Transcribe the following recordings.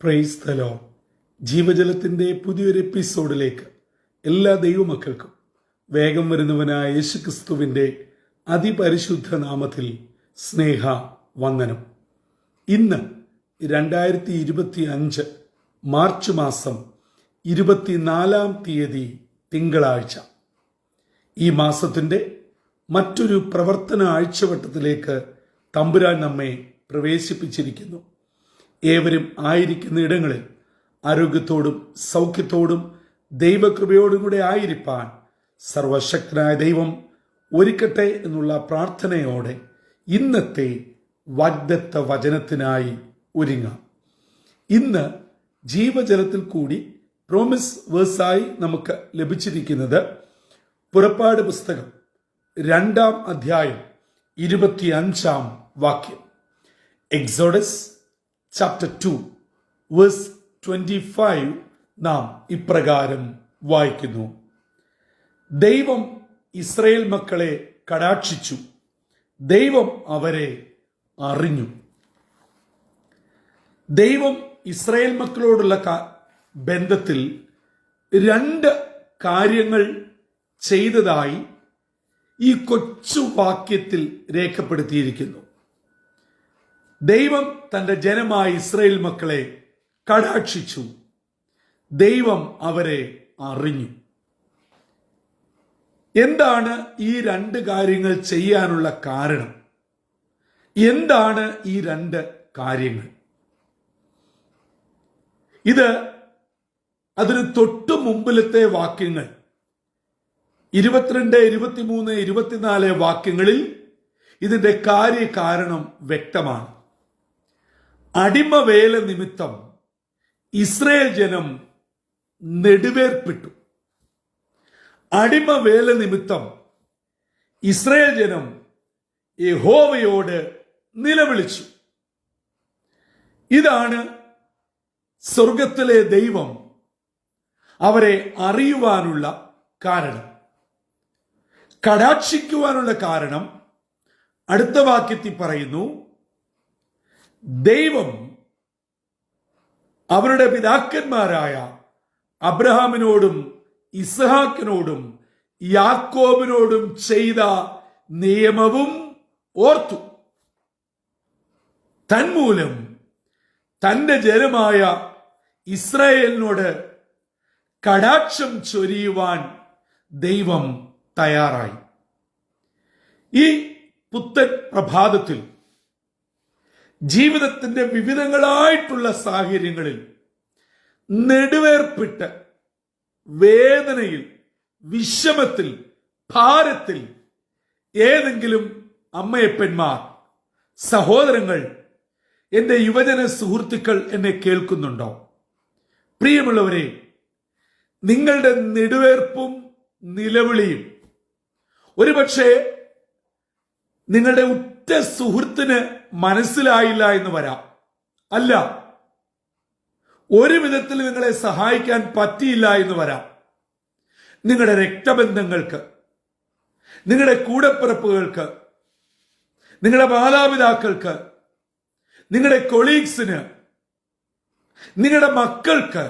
Praise the Lord. ജീവജലത്തിൻ്റെ പുതിയൊരു എപ്പിസോഡിലേക്ക് എല്ലാ ദൈവമക്കൾക്കും വേഗം വരുന്നവനായ യേശുക്രിസ്തുവിൻ്റെ അതിപരിശുദ്ധ നാമത്തിൽ സ്നേഹ വന്ദനം. ഇന്ന് 2025 മാർച്ച് മാസം 24-ാം തീയതി തിങ്കളാഴ്ച. ഈ മാസത്തിൻ്റെ മറ്റൊരു പ്രവർത്തന ആഴ്ചവട്ടത്തിലേക്ക് തമ്പുരാൻ നമ്മെ പ്രവേശിപ്പിച്ചിരിക്കുന്നു. ഏവരും ആയിരിക്കുന്ന ഇടങ്ങളിൽ ആരോഗ്യത്തോടും സൗഖ്യത്തോടും ദൈവകൃപയോടും കൂടെ ആയിരിക്കാൻ സർവശക്തനായ ദൈവം ഒരുക്കട്ടെ എന്നുള്ള പ്രാർത്ഥനയോടെ ഇന്നത്തെ വാഗ്ദത്ത വചനത്തിനായി ഒരുങ്ങാം. ഇന്ന് ജീവജലത്തിൽ കൂടി പ്രോമിസ് വേഴ്സായി നമുക്ക് ലഭിച്ചിരിക്കുന്നത് പുറപ്പാട് പുസ്തകം 2-ാം അധ്യായം 25-ാം വാക്യം. എക്സോഡസ് ചാപ്റ്റർ 2 വേഴ്സ് 25 നാം ഇപ്രകാരം വായിക്കുന്നു: ദൈവം ഇസ്രായേൽ മക്കളെ കടാക്ഷിച്ചു, ദൈവം അവരെ അറിഞ്ഞു. ദൈവം ഇസ്രായേൽ മക്കളോടുള്ള ബന്ധത്തിൽ 2 കാര്യങ്ങൾ ചെയ്തതായി ഈ കൊച്ചു വാക്യത്തിൽ രേഖപ്പെടുത്തിയിരിക്കുന്നു. ദൈവം തന്റെ ജനമായ ഇസ്രായേൽ മക്കളെ കടാക്ഷിച്ചു, ദൈവം അവരെ അറിഞ്ഞു. എന്താണ് ഈ 2 കാര്യങ്ങൾ ചെയ്യാനുള്ള കാരണം? എന്താണ് ഈ 2 കാര്യങ്ങൾ? ഇത് അതിന് തൊട്ടു മുമ്പിലത്തെ വാക്യങ്ങൾ 22, 23, 24 വാക്യങ്ങളിൽ ഇതിന്റെ കാര്യകാരണം വ്യക്തമാണ്. അടിമവേല നിമിത്തം ഇസ്രായേൽ ജനം നെടുവേർപ്പെട്ടു. അടിമവേല നിമിത്തം ഇസ്രായേൽ ജനം യഹോവയോട് നിലവിളിച്ചു. ഇതാണ് സ്വർഗത്തിലെ ദൈവം അവരെ അറിയുവാനുള്ള കാരണം, കടാക്ഷിക്കുവാനുള്ള കാരണം. അടുത്ത വാക്യത്തിൽ പറയുന്നു, ദൈവം അവരുടെ പിതാക്കന്മാരായ അബ്രഹാമിനോടും ഇസ്ഹാക്കിനോടും യാക്കോബിനോടും ചെയ്ത നിയമവും ഓർത്തു. തന്മൂലം തന്റെ ജനമായ ഇസ്രായേലിനോട് കടാക്ഷം ചൊരിയുവാൻ ദൈവം തയ്യാറായി. ഈ പുത്തൻ പ്രഭാതത്തിൽ ജീവിതത്തിന്റെ വിവിധങ്ങളായിട്ടുള്ള സാഹചര്യങ്ങളിൽ നെടുവേർപ്പിട്ട് വേദനയിൽ, വിഷമത്തിൽ, ഭാരത്തിൽ ഏതെങ്കിലും അമ്മയപ്പന്മാർ, സഹോദരങ്ങൾ, എൻ്റെ യുവജന സുഹൃത്തുക്കൾ എന്നെ കേൾക്കുന്നുണ്ടോ? പ്രിയമുള്ളവരെ, നിങ്ങളുടെ നെടുവേർപ്പും നിലവിളിയും ഒരുപക്ഷെ നിങ്ങളുടെ ഉറ്റ സുഹൃത്തിന് മനസ്സിലായില്ല എന്ന് വരാം. അല്ല, ഒരു വിധത്തിൽ നിങ്ങളെ സഹായിക്കാൻ പറ്റിയില്ല എന്ന് വരാം. നിങ്ങളുടെ രക്തബന്ധങ്ങൾക്ക്, നിങ്ങളുടെ കൂടപ്പിറപ്പുകൾക്ക്, നിങ്ങളുടെ മാതാപിതാക്കൾക്ക്, നിങ്ങളുടെ കൊളീഗ്സിന്, നിങ്ങളുടെ മക്കൾക്ക്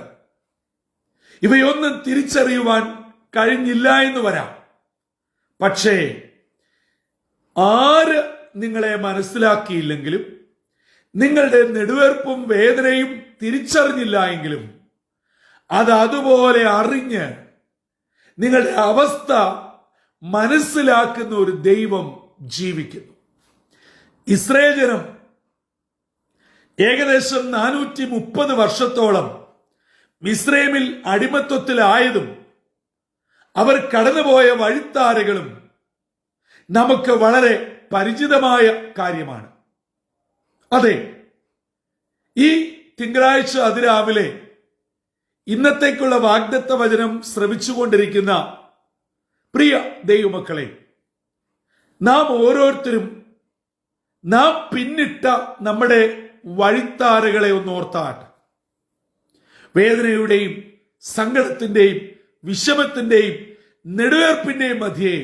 ഇവയൊന്നും തിരിച്ചറിയുവാൻ കഴിഞ്ഞില്ല എന്ന് വരാം. പക്ഷേ ആര് നിങ്ങളെ മനസ്സിലാക്കിയില്ലെങ്കിലും, നിങ്ങളുടെ നെടുവേർപ്പും വേദനയും തിരിച്ചറിഞ്ഞില്ല എങ്കിലും, അത് അതുപോലെ അറിഞ്ഞ് നിങ്ങളുടെ അവസ്ഥ മനസ്സിലാക്കുന്ന ഒരു ദൈവം ജീവിക്കുന്നു. ഇസ്രായേൽ ജനം ഏകദേശം 430 വർഷത്തോളം മിസ്രൈമിൽ അടിമത്വത്തിലായതും അവർ കടന്നുപോയ വഴിത്താരകളും നമുക്ക് വളരെ പരിചിതമായ കാര്യമാണ്. അതെ, ഈ തിങ്കളാഴ്ച അതിരാവിലെ ഇന്നത്തേക്കുള്ള വാഗ്ദത്ത വചനം ശ്രവിച്ചുകൊണ്ടിരിക്കുന്ന പ്രിയ ദൈവമക്കളെ, നാം ഓരോരുത്തരും നാം പിന്നിട്ട നമ്മുടെ വഴിത്താരകളെ ഒന്ന് ഓർത്താട്ടെ. വേദനയുടെയും സങ്കടത്തിന്റെയും വിഷമത്തിന്റെയും നെടുവേർപ്പിന്റെയും മധ്യേ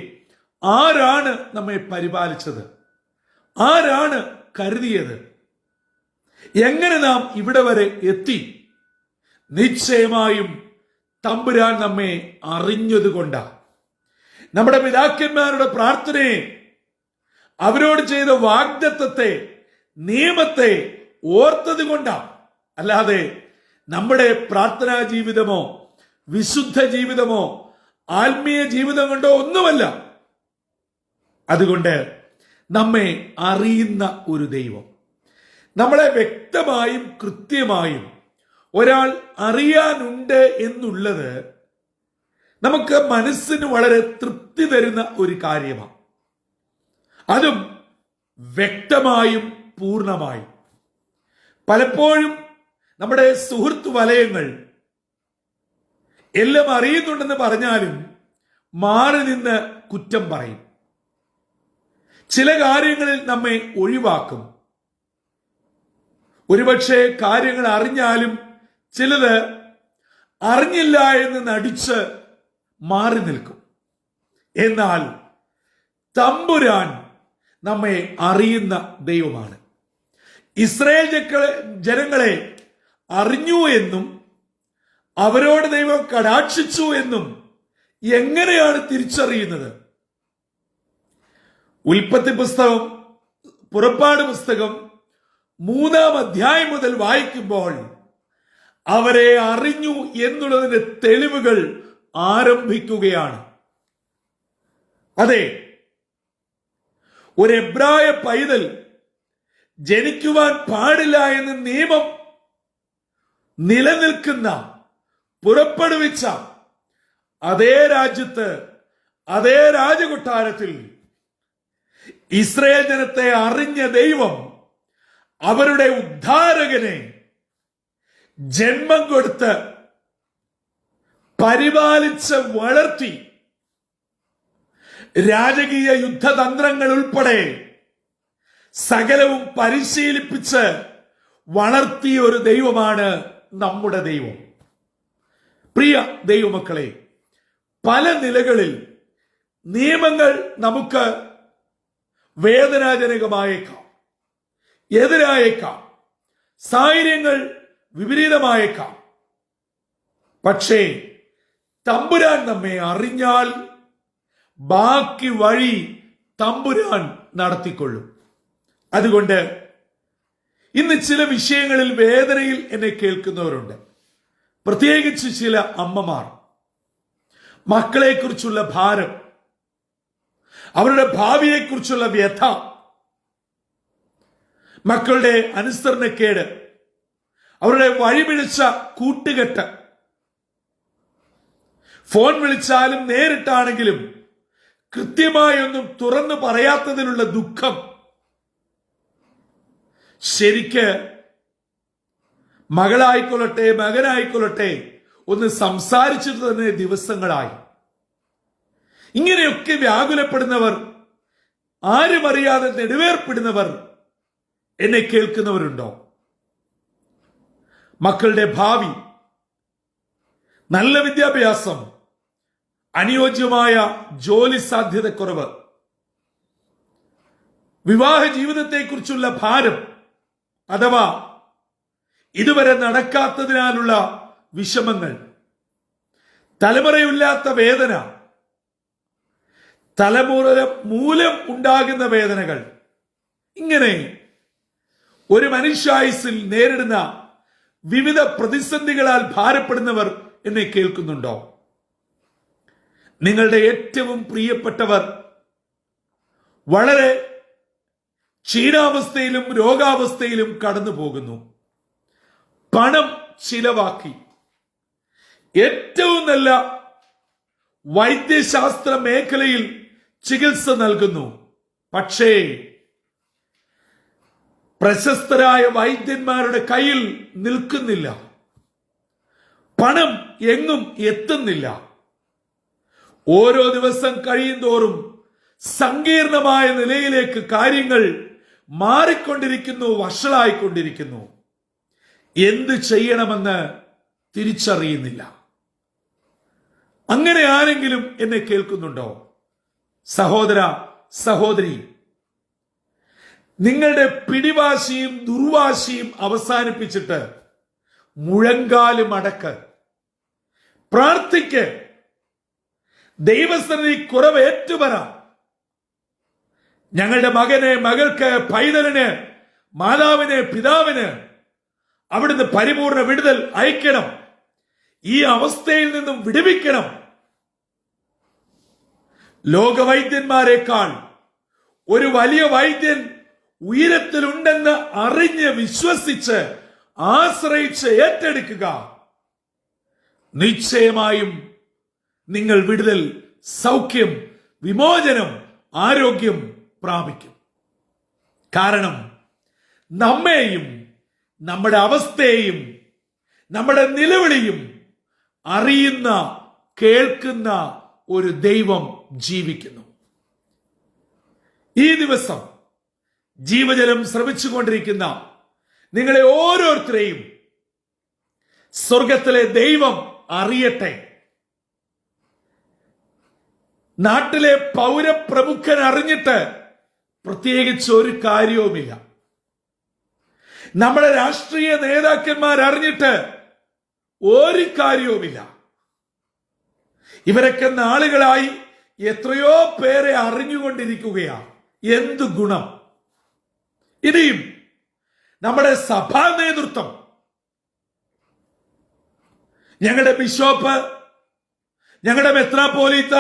ആരാണ് നമ്മെ പരിപാലിച്ചത്? ആരാണ് കരുതിയത്? എങ്ങനെ നാം ഇവിടെ വരെ എത്തി? നിശ്ചയമായും തമ്പുരാൻ നമ്മെ അറിഞ്ഞതുകൊണ്ടാണ്. നമ്മുടെ പിതാക്കന്മാരുടെ പ്രാർത്ഥനയെ, അവരോട് ചെയ്ത വാഗ്ദത്തത്തെ, നിയമത്തെ ഓർത്തത് കൊണ്ടാണ്. അല്ലാതെ നമ്മുടെ പ്രാർത്ഥനാ ജീവിതമോ വിശുദ്ധ ജീവിതമോ ആത്മീയ ജീവിതം കൊണ്ടോ ഒന്നുമല്ല. അതുകൊണ്ട് നമ്മെ അറിയുന്ന ഒരു ദൈവം, നമ്മളെ വ്യക്തമായും കൃത്യമായും ഒരാൾ അറിയാനുണ്ട് എന്നുള്ളത് നമുക്ക് മനസ്സിന് വളരെ തൃപ്തി തരുന്ന ഒരു കാര്യമാണ്. അതും വ്യക്തമായും പൂർണ്ണമായും. പലപ്പോഴും നമ്മുടെ സുഹൃത്ത് വലയങ്ങൾ എല്ലാം അറിയുന്നുണ്ടെന്ന് പറഞ്ഞാലും മാറി നിന്ന് കുറ്റം പറയും. ചില കാര്യങ്ങളിൽ നമ്മെ ഒഴിവാക്കും. ഒരുപക്ഷെ കാര്യങ്ങൾ അറിഞ്ഞാലും ചിലത് അറിഞ്ഞില്ല എന്ന് നടിച്ച് മാറി നിൽക്കും. എന്നാൽ തമ്പുരാൻ നമ്മെ അറിയുന്ന ദൈവമാണ്. ഇസ്രായേൽ ജനങ്ങളെ അറിഞ്ഞു എന്നും അവരോട് ദൈവം കടാക്ഷിച്ചു എന്നും എങ്ങനെയാണ് തിരിച്ചറിയുന്നത്? ഉൽപ്പത്തി പുസ്തകം, പുറപ്പാട് പുസ്തകം 3-ാം അധ്യായം മുതൽ വായിക്കുമ്പോൾ അവരെ അറിഞ്ഞു എന്നുള്ളതിന്റെ തെളിവുകൾ ആരംഭിക്കുകയാണ്. അതെ, ഒരു എബ്രായ പൈതൽ ജനിക്കുവാൻ പാടില്ല എന്ന നിയമം നിലനിൽക്കുന്ന, പുറപ്പെടുവിച്ച അതേ രാജ്യത്ത്, അതേ രാജകൊട്ടാരത്തിൽ ഇസ്രായേൽ ജനത്തെ അറിഞ്ഞ ദൈവം അവരുടെ ഉദ്ധാരകനെ ജന്മം കൊടുത്ത് പരിപാലിച്ച് വളർത്തി രാജകീയ യുദ്ധതന്ത്രങ്ങൾ ഉൾപ്പെടെ സകലവും പരിശീലിപ്പിച്ച് വളർത്തിയ ഒരു ദൈവമാണ് നമ്മുടെ ദൈവം. പ്രിയ ദൈവമക്കളെ, പല നിലകളിൽ നിയമങ്ങൾ നമുക്ക് വേദനാജനകമായേക്കാം, എതിരായേക്കാം, സാഹചര്യങ്ങൾ വിപരീതമായേക്കാം. പക്ഷേ തമ്പുരാൻ നമ്മെ അറിഞ്ഞാൽ ബാക്കി വഴി തമ്പുരാൻ നടത്തിക്കൊള്ളും. അതുകൊണ്ട് ഇന്ന് ചില വിഷയങ്ങളിൽ വേദനയിൽ എന്നെ കേൾക്കുന്നവരുണ്ട്. പ്രത്യേകിച്ച് ചില അമ്മമാർ, മക്കളെക്കുറിച്ചുള്ള ഭാരം, അവരുടെ ഭാവിയെക്കുറിച്ചുള്ള വ്യഥ, മക്കളുടെ അനുസരണക്കേട്, അവരുടെ വഴിപിഴച്ച കൂട്ടുകെട്ട്, ഫോൺ വിളിച്ചാലും നേരിട്ടാണെങ്കിലും കൃത്യമായൊന്നും തുറന്നു പറയാത്തതിലുള്ള ദുഃഖം. ശരിക്ക് മകളായിക്കൊള്ളട്ടെ മകനായിക്കൊള്ളട്ടെ ഒന്ന് സംസാരിച്ചിട്ട് തന്നെ ദിവസങ്ങളായി. ഇങ്ങനെയൊക്കെ വ്യാകുലപ്പെടുന്നവർ, ആരും അറിയാതെ നെടുവേർപ്പെടുന്നവർ എന്നെ കേൾക്കുന്നവരുണ്ടോ? മക്കളുടെ ഭാവി, നല്ല വിദ്യാഭ്യാസം, അനുയോജ്യമായ ജോലി സാധ്യതക്കുറവ്, വിവാഹ ജീവിതത്തെക്കുറിച്ചുള്ള ഭാരം, അഥവാ ഇതുവരെ നടക്കാത്തതിനാലുള്ള വിഷമങ്ങൾ, തലമുറയില്ലാത്ത വേദന, തലമുറ മൂലം ഉണ്ടാകുന്ന വേദനകൾ, ഇങ്ങനെ ഒരു മനുഷ്യായുസ്സിൽ നേരിടുന്ന വിവിധ പ്രതിസന്ധികളാൽ ഭാരപ്പെടുന്നവർ എന്നെ കേൾക്കുന്നുണ്ടോ? നിങ്ങളുടെ ഏറ്റവും പ്രിയപ്പെട്ടവർ വളരെ ക്ഷീണാവസ്ഥയിലും രോഗാവസ്ഥയിലും കടന്നു പോകുന്നു. പണം ചിലവാക്കി ഏറ്റവും നല്ല വൈദ്യശാസ്ത്ര മേഖലയിൽ ചികിത്സ നൽകുന്നു. പക്ഷേ പ്രശസ്തരായ വൈദ്യന്മാരുടെ കയ്യിൽ നിൽക്കുന്നില്ല. പണം എങ്ങും എത്തുന്നില്ല. ഓരോ ദിവസം കഴിയുന്തോറും സങ്കീർണമായ നിലയിലേക്ക് കാര്യങ്ങൾ മാറിക്കൊണ്ടിരിക്കുന്നു, വഷളായിക്കൊണ്ടിരിക്കുന്നു. എന്ത് ചെയ്യണമെന്ന് തിരിച്ചറിയുന്നില്ല. അങ്ങനെ ആരെങ്കിലും എന്നെ കേൾക്കുന്നുണ്ടോ? സഹോദര, സഹോദരി, നിങ്ങളുടെ പിടിവാശിയും ദുർവാശിയും അവസാനിപ്പിച്ചിട്ട് മുഴങ്കാല് മടക്ക്, പ്രാർത്ഥിക്ക്, ദൈവസന്നിധി കുറവ് ഏറ്റുപറ. ഞങ്ങളുടെ മകന്, മകൾക്ക്, പൈതലിന്, മാതാവിന്, പിതാവിന് അവിടുന്ന് പരിപൂർണ വിടുതൽ അയക്കണം. ഈ അവസ്ഥയിൽ നിന്നും വിടുവിക്കണം. ലോകവൈദ്യന്മാരെക്കാൾ ഒരു വലിയ വൈദ്യൻ ഉയരത്തിലുണ്ടെന്ന് അറിഞ്ഞ് വിശ്വസിച്ച് ആശ്രയിച്ച് ഏറ്റെടുക്കുക. നിശ്ചയമായും നിങ്ങൾ വിടുതൽ, സൗഖ്യം, വിമോചനം, ആരോഗ്യം പ്രാപിക്കും. കാരണം നമ്മെയും നമ്മുടെ അവസ്ഥയെയും നമ്മുടെ നിലവിളിയും അറിയുന്ന, കേൾക്കുന്ന ഒരു ദൈവം ജീവിക്കുന്നു. ഈ ദിവസം ജീവജലം ശ്രമിച്ചുകൊണ്ടിരിക്കുന്ന നിങ്ങളെ ഓരോരുത്തരെയും സ്വർഗത്തിലെ ദൈവം അറിയട്ടെ. നാട്ടിലെ പൗരപ്രമുഖൻ അറിഞ്ഞിട്ട് പ്രത്യേകിച്ച് ഒരു കാര്യവുമില്ല. നമ്മുടെ രാഷ്ട്രീയ നേതാക്കന്മാർ അറിഞ്ഞിട്ട് ഒരു കാര്യവുമില്ല. ഇവരൊക്കെ നാളുകളായി എത്രയോ പേരെ അറിഞ്ഞുകൊണ്ടിരിക്കുകയാണ്. എന്ത് ഗുണം? ഇനിയും നമ്മുടെ സഭാ നേതൃത്വം, ഞങ്ങളുടെ ബിഷപ്പ്, ഞങ്ങളുടെ മെത്രാപ്പോലീത്ത,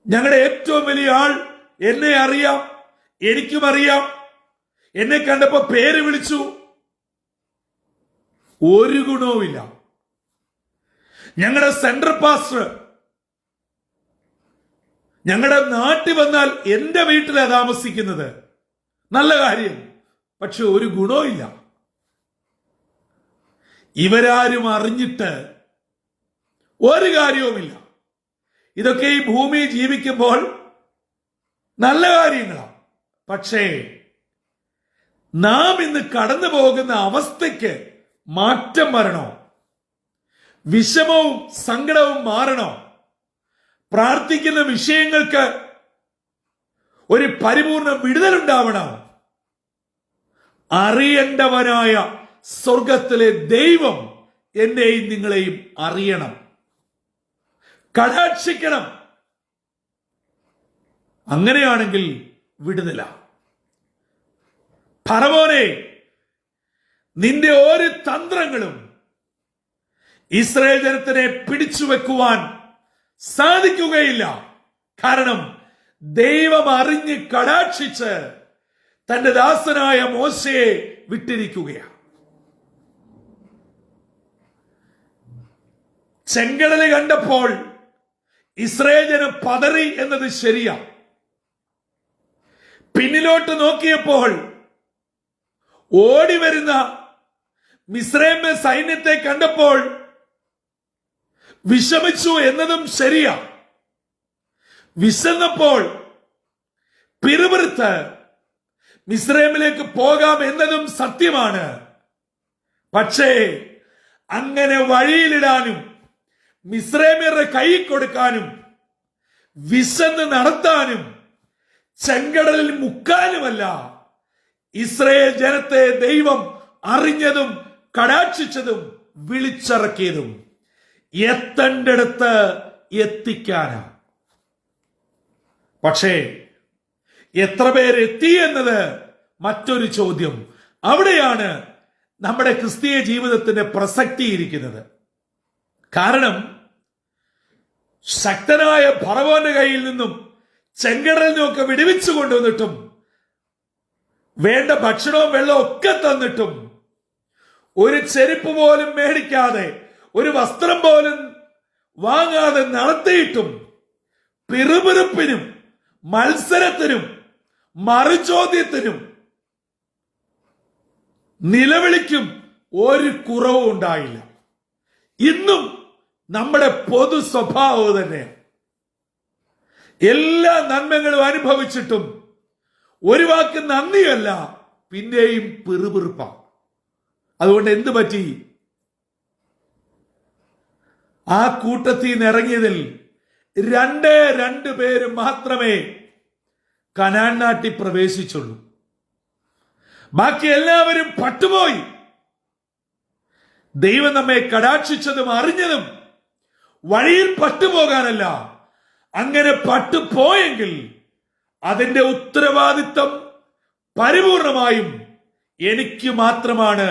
ഞങ്ങളുടെ ഏറ്റവും വലിയ ആൾ, എന്നെ അറിയാം, എനിക്കും അറിയാം, എന്നെ കണ്ടപ്പോ പേര് വിളിച്ചു, ഒരു ഗുണവുമില്ല. ഞങ്ങളുടെ സെൻട്രൽ പാസ്റ്റർ ഞങ്ങളുടെ നാട്ടിൽ വന്നാൽ എന്റെ വീട്ടിലാണ് താമസിക്കുന്നത്. നല്ല കാര്യം, പക്ഷെ ഒരു ഗുണവുമില്ല. ഇവരാരും അറിഞ്ഞിട്ട് ഒരു കാര്യവുമില്ല. ഇതൊക്കെ ഈ ഭൂമി ജീവിക്കുമ്പോൾ നല്ല കാര്യങ്ങളാണ്. പക്ഷേ നാം ഇന്ന് കടന്നു പോകുന്ന അവസ്ഥയ്ക്ക് മാറ്റം വരണോ? വിഷമവും സങ്കടവും മാറണോ? പ്രാർത്ഥിക്കുന്ന വിഷയങ്ങൾക്ക് ഒരു പരിപൂർണ വിടുതലുണ്ടാവണം. അറിയേണ്ടവനായ സ്വർഗത്തിലെ ദൈവം എന്നെയും നിങ്ങളെയും അറിയണം, കടാക്ഷിക്കണം. അങ്ങനെയാണെങ്കിൽ വിടുതല. ഫറവോനെ, നിന്റെ ഒരു തന്ത്രങ്ങളും ഇസ്രായേൽ ജനത്തിനെ പിടിച്ചു വെക്കുവാൻ സാധിക്കുകയില്ല. കാരണം ദൈവം അറിഞ്ഞ് കടാക്ഷിച്ച് തന്റെ ദാസനായ മോശയെ വിട്ടിരിക്കുകയാണ്. ചെങ്കടല് കണ്ടപ്പോൾ ഇസ്രായേൽ ജനം പതറി എന്നത് ശരിയാ. പിന്നിലോട്ട് നോക്കിയപ്പോൾ ഓടി വരുന്ന മിസ്രൈം സൈന്യത്തെ കണ്ടപ്പോൾ വിഷമിച്ചു എന്നതും ശരിയാ. വിശന്നപ്പോൾ പിറുപിറുത്ത് മിസ്രൈമിലേക്ക് പോകാം എന്നതും സത്യമാണ്. പക്ഷേ അങ്ങനെ വഴിയിലിടാനും മിസ്രൈമ്യരുടെ കൈ കൊടുക്കാനും വിശന്ന് നടത്താനും ചെങ്കടലിൽ മുക്കാനുമല്ല ഇസ്രായേൽ ജനത്തെ ദൈവം അറിഞ്ഞതും കടാക്ഷിച്ചതും വിളിച്ചിറക്കിയതും എത്തേണ്ടടുത്ത് എത്തിക്കാനാ. പക്ഷേ എത്ര പേരെത്തി എന്നത് മറ്റൊരു ചോദ്യം. അവിടെയാണ് നമ്മുടെ ക്രിസ്തീയ ജീവിതത്തിന്റെ പ്രസക്തി ഇരിക്കുന്നത്. കാരണം ശക്തനായ ഫറവോന്റെ കയ്യിൽ നിന്നും ചെങ്കടലിൽ നിന്നൊക്കെ വിടുവിച്ചു കൊണ്ടുവന്നിട്ടും വേണ്ട ഭക്ഷണവും വെള്ളവും ഒക്കെ തന്നിട്ടും ഒരു ചെരുപ്പ് പോലും മേടിക്കാതെ, ഒരു വസ്ത്രം പോലും വാങ്ങാതെ നടത്തിയിട്ടും പിറുപിറുപ്പിനും മത്സരത്തിനും മറുചോദ്യത്തിനും നിലവിളിക്കും ഒരു കുറവും ഉണ്ടായില്ല. ഇന്നും നമ്മുടെ പൊതു സ്വഭാവം തന്നെ. എല്ലാ നന്മകളും അനുഭവിച്ചിട്ടും ഒരു വാക്ക് നന്ദിയല്ല, പിന്നെയും പിറുപിറുപ്പ. അതുകൊണ്ട് എന്ത് പറ്റി? ആ കൂട്ടത്തിൽ നിന്ന് ഇറങ്ങിയതിൽ രണ്ടേ പേര് മാത്രമേ കനാൻ നാട്ടിൽ പ്രവേശിച്ചുള്ളൂ. ബാക്കി എല്ലാവരും പട്ടുപോയി. ദൈവം നമ്മെ കടാക്ഷിച്ചതും അറിഞ്ഞതും വഴിയിൽ പട്ടുപോകാനല്ല. അങ്ങനെ പട്ടുപോയെങ്കിൽ അതിന്റെ ഉത്തരവാദിത്വം പരിപൂർണമായും എനിക്ക് മാത്രമാണ്,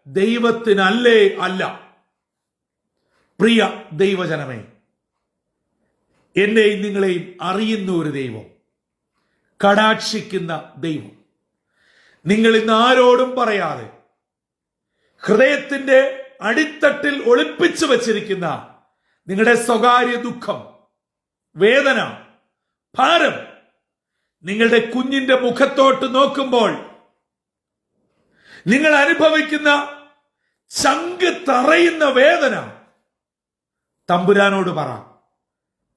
ദൈവത്തിനല്ലേ അല്ല. പ്രിയ ദൈവജനമേ, എന്നെയും നിങ്ങളെയും അറിയുന്ന ഒരു ദൈവം, കടാക്ഷിക്കുന്ന ദൈവം, നിങ്ങൾ ഇന്ന് ആരോടും പറയാതെ ഹൃദയത്തിന്റെ അടിത്തട്ടിൽ ഒളിപ്പിച്ചു വച്ചിരിക്കുന്ന നിങ്ങളുടെ സ്വകാര്യ ദുഃഖം, വേദന, ഭാരം നിങ്ങളുടെ കുഞ്ഞിന്റെ മുഖത്തോട്ട് നോക്കുമ്പോൾ നിങ്ങൾ അനുഭവിക്കുന്ന ചങ്ക് തറയുന്ന വേദന തമ്പുരാനോട് പറ.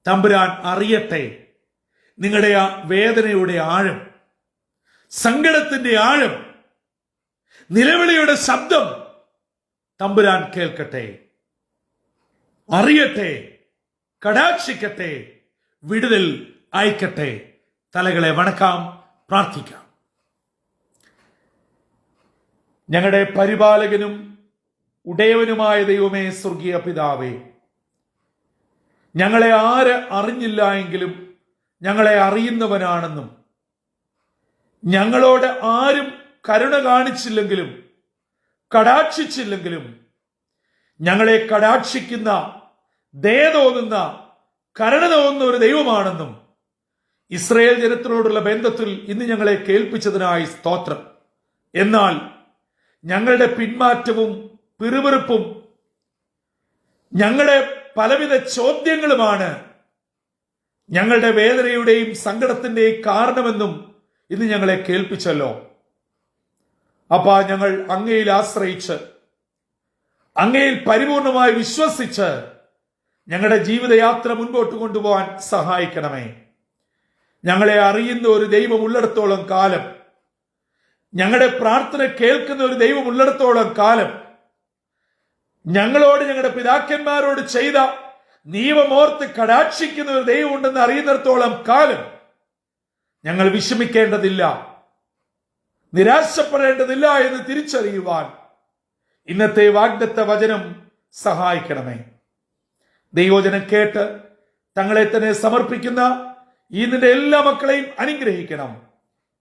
തമ്പുരാൻ അറിയട്ടെ നിങ്ങളുടെ ആ വേദനയുടെ ആഴം, സങ്കടത്തിന്റെ ആഴം, നിലവിളിയുടെ ശബ്ദം തമ്പുരാൻ കേൾക്കട്ടെ, അറിയട്ടെ, കടാക്ഷിക്കട്ടെ, വിടുതൽ അയക്കട്ടെ. തലകളെ വണക്കാം, പ്രാർത്ഥിക്കാം. ഞങ്ങളുടെ പരിപാലകനും ഉടയവനുമായ ദൈവമേ, സ്വർഗീയ പിതാവേ, ഞങ്ങളെ ആര് അറിഞ്ഞില്ല എങ്കിലും ഞങ്ങളെ അറിയുന്നവനാണെന്നും, ഞങ്ങളോട് ആരും കരുണ കാണിച്ചില്ലെങ്കിലും കടാക്ഷിച്ചില്ലെങ്കിലും ഞങ്ങളെ കടാക്ഷിക്കുന്ന, ദയ തോന്നുന്ന, കരുണ തോന്നുന്ന ഒരു ദൈവമാണെന്നും ഇസ്രായേൽ ജനത്തിനോടുള്ള ബന്ധത്തിൽ ഇന്ന് ഞങ്ങളെ കേൾപ്പിച്ചതിനായി സ്തോത്രം. എന്നാൽ ഞങ്ങളുടെ പിന്മാറ്റവും പിറുപിറുപ്പും ഞങ്ങളുടെ പലവിധ ചോദ്യങ്ങളുമാണ് ഞങ്ങളുടെ വേദനയുടെയും സങ്കടത്തിന്റെയും കാരണമെന്നും ഇന്ന് ഞങ്ങളെ കേൾപ്പിച്ചല്ലോ. അപ്പാ, ഞങ്ങൾ അങ്ങയിൽ ആശ്രയിച്ച്, അങ്ങയിൽ പരിപൂർണമായി വിശ്വസിച്ച് ഞങ്ങളുടെ ജീവിതയാത്ര മുൻപോട്ട് കൊണ്ടുപോകാൻ സഹായിക്കണമേ. ഞങ്ങളെ അറിയുന്ന ഒരു ദൈവം ഉള്ളിടത്തോളം കാലം, ഞങ്ങളുടെ പ്രാർത്ഥന കേൾക്കുന്ന ഒരു ദൈവം ഉള്ളിടത്തോളം കാലം, ഞങ്ങളോട് ഞങ്ങളുടെ പിതാക്കന്മാരോട് ചെയ്ത നിയമമോർത്ത് കടാക്ഷിക്കുന്ന ഒരു ദൈവം ഉണ്ടെന്ന് അറിയുന്നിടത്തോളം കാലം ഞങ്ങൾ വിഷമിക്കേണ്ടതില്ല, നിരാശപ്പെടേണ്ടതില്ല എന്ന് തിരിച്ചറിയുവാൻ ഇന്നത്തെ വാഗ്ദത്ത വചനം സഹായിക്കണമേ. ദൈവവചനം കേട്ട് തങ്ങളെ തന്നെ സമർപ്പിക്കുന്ന ഈ നിന്റെ എല്ലാ മക്കളെയും അനുഗ്രഹിക്കണം.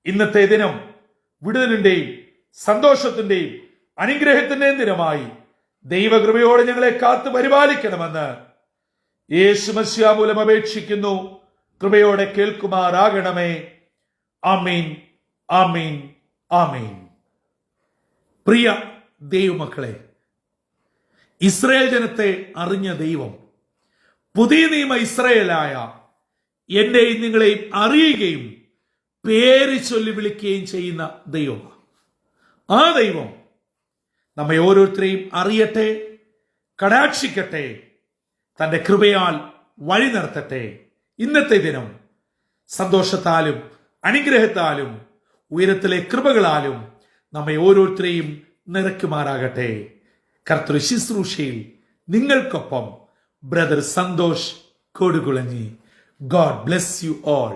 ഇന്നത്തെ ദിനം വിടുതലിന്റെയും സന്തോഷത്തിന്റെയും അനുഗ്രഹത്തിന്റെയും ദിനമായി ദൈവകൃപയോടെ ഞങ്ങളെ കാത്തു പരിപാലിക്കണമെന്ന് യേശുമശിഹാ മൂലം അപേക്ഷിക്കുന്നു. കൃപയോടെ കേൾക്കുമാറാകണമേ. ആമീൻ, ആമീൻ, ആമീൻ. പ്രിയ ദൈവമക്കളെ, ഇസ്രായേൽ ജനത്തെ അറിഞ്ഞ ദൈവം പുതിയ നിയമ ഇസ്രായേലായ എന്നെയും നിങ്ങളെയും അറിയുകയും പേര് ചൊല്ലി വിളിക്കുകയും ചെയ്യുന്ന ദൈവമാണ്. ആ ദൈവം നമ്മെ ഓരോരുത്തരെയും അറിയട്ടെ, കടാക്ഷിക്കട്ടെ, തന്റെ കൃപയാൽ വഴി നടത്തട്ടെ. ഇന്നത്തെ ദിനം സന്തോഷത്താലും അനുഗ്രഹത്താലും ഉയരത്തിലെ കൃപകളാലും നമ്മെ ഓരോരുത്തരെയും നിറയ്ക്കുമാറാകട്ടെ. കർത്തൃ ശുശ്രൂഷയിൽ നിങ്ങൾക്കൊപ്പം brother Santhosh Kodukulanji. God bless you all.